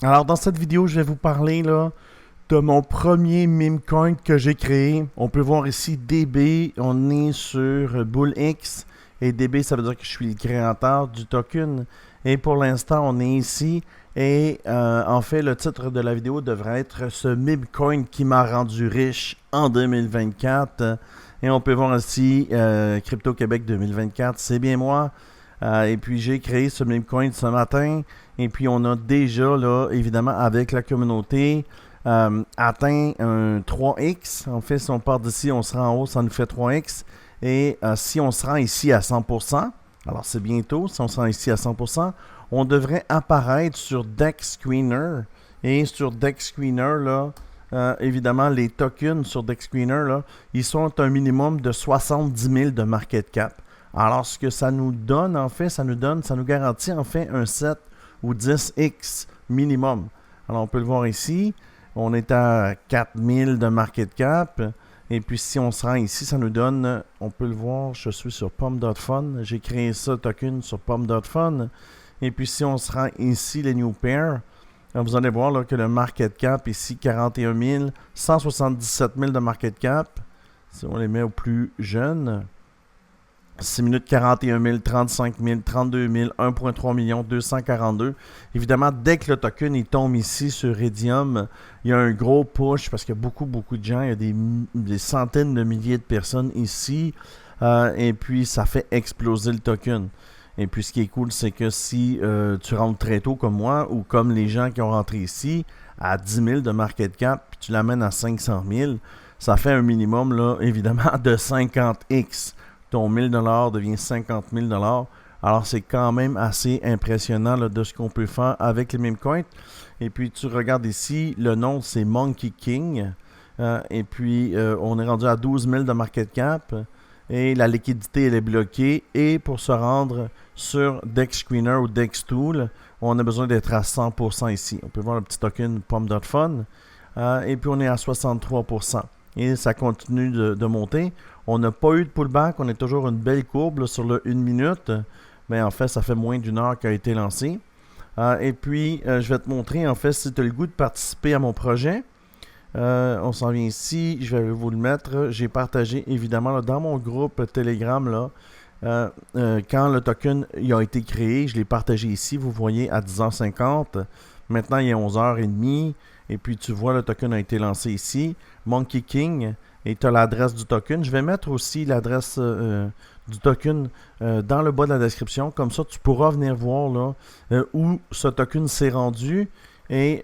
Alors, dans cette vidéo, je vais vous parler là, de mon premier meme coin que j'ai créé. On peut voir ici DB, on est sur BullX. Et DB, ça veut dire que je suis le créateur du token. Et pour l'instant, on est ici. Et en fait, le titre de la vidéo devrait être ce meme coin qui m'a rendu riche en 2024. Et on peut voir ici Crypto Québec 2024, c'est bien moi. Et puis j'ai créé ce meme coin ce matin. Et puis on a déjà, là, évidemment, avec la communauté, atteint un 3x. En fait, si on part d'ici, on sera en haut, ça nous fait 3x. Et si on se rend ici à 100%, alors c'est bientôt, si on se rend ici à 100%, on devrait apparaître sur Dex Screener. Et sur Dex Screener, là, évidemment, les tokens sur Dex Screener, là, ils sont un minimum de 70 000 de market cap. Alors, ce que ça nous donne, en fait, ça nous garantit, en fait, un 7 ou 10x minimum. Alors, on peut le voir ici. On est à 4000 de market cap. Et puis, si on se rend ici, ça nous donne, on peut le voir, je suis sur Pom.fun. J'ai créé ça, token, sur Pom.fun. Et puis, si on se rend ici, les new pair, vous allez voir là, que le market cap, ici, 41 000, 177 000 de market cap. Si on les met au plus jeune, 6 minutes 41 000, 35 000, 32 000, 1,3 million, 242. Évidemment, dès que le token il tombe ici sur Redium, il y a un gros push parce qu'il y a beaucoup de gens. Il y a des centaines de milliers de personnes ici. Et puis, ça fait exploser le token. Et puis, ce qui est cool, c'est que si tu rentres très tôt comme moi ou comme les gens qui ont rentré ici à 10 000 de market cap, puis tu l'amènes à 500 000, ça fait un minimum, là, évidemment, de 50x. Ton 1000$ devient 50 000 $. Alors, c'est quand même assez impressionnant là, de ce qu'on peut faire avec les meme coins. Et puis, tu regardes ici, le nom, c'est Monkey King. Et puis, on est rendu à 12 000 de market cap. Et la liquidité, elle est bloquée. Et pour se rendre sur Dex Screener ou Dex Tool, on a besoin d'être à 100% ici. On peut voir le petit token Pom.fun. Et puis, on est à 63%. Et ça continue de monter. On n'a pas eu de pullback, on est toujours une belle courbe là, sur le 1 minute. Mais en fait, ça fait moins d'une heure qu'a été lancé. Et puis, je vais te montrer, en fait, si tu as le goût de participer à mon projet. On s'en vient ici, je vais vous le mettre. J'ai partagé, évidemment, là, dans mon groupe Telegram, là, quand le token il a été créé, je l'ai partagé ici, vous voyez, à 10h50. Maintenant, il est 11h30. Et puis, tu vois, le token a été lancé ici. Monkey King. Et tu as l'adresse du token. Je vais mettre aussi l'adresse du token dans le bas de la description. Comme ça, tu pourras venir voir là, où ce token s'est rendu. Et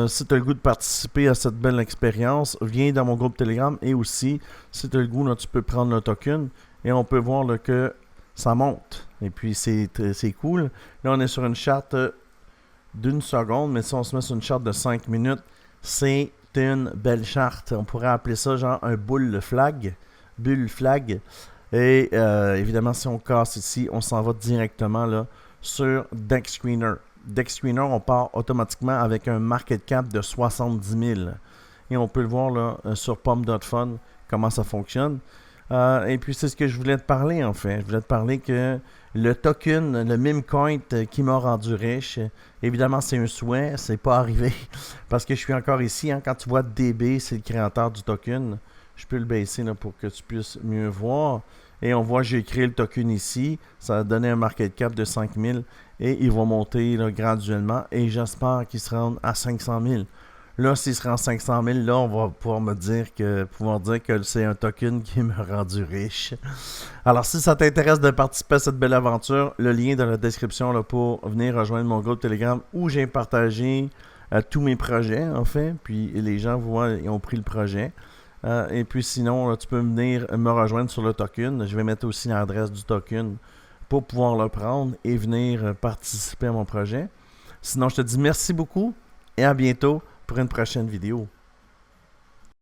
si tu as le goût de participer à cette belle expérience, viens dans mon groupe Telegram. Et aussi, si tu as le goût, là, tu peux prendre le token. Et on peut voir là, que ça monte. Et puis, c'est cool. Là, on est sur une charte d'une seconde. Mais si on se met sur une charte de 5 minutes, c'est une belle charte. On pourrait appeler ça genre un bull flag. Et évidemment, si on casse ici, on s'en va directement là, sur Dex Screener. Dex Screener, on part automatiquement avec un market cap de 70 000. Et on peut le voir là, sur Pom.fun, comment ça fonctionne. Et puis, c'est ce que je voulais te parler, en fait. Je voulais te parler que le token, le meme coin qui m'a rendu riche, évidemment, c'est un souhait, c'est pas arrivé. Parce que je suis encore ici. Hein, quand tu vois DB, c'est le créateur du token. Je peux le baisser là, pour que tu puisses mieux voir. Et on voit, j'ai créé le token ici. Ça a donné un market cap de 5 000. Et il va monter là, graduellement. Et j'espère qu'il se rende à 500 000. Là, s'il se rend 500 000, là, on va pouvoir dire que c'est un token qui m'a rendu riche. Alors, si ça t'intéresse de participer à cette belle aventure, le lien dans la description là, pour venir rejoindre mon groupe Telegram où j'ai partagé tous mes projets, en fait. Puis les gens voient, ils ont pris le projet. Et puis sinon, là, tu peux venir me rejoindre sur le token. Je vais mettre aussi l'adresse du token pour pouvoir le prendre et venir participer à mon projet. Sinon, je te dis merci beaucoup et à bientôt pour une prochaine vidéo.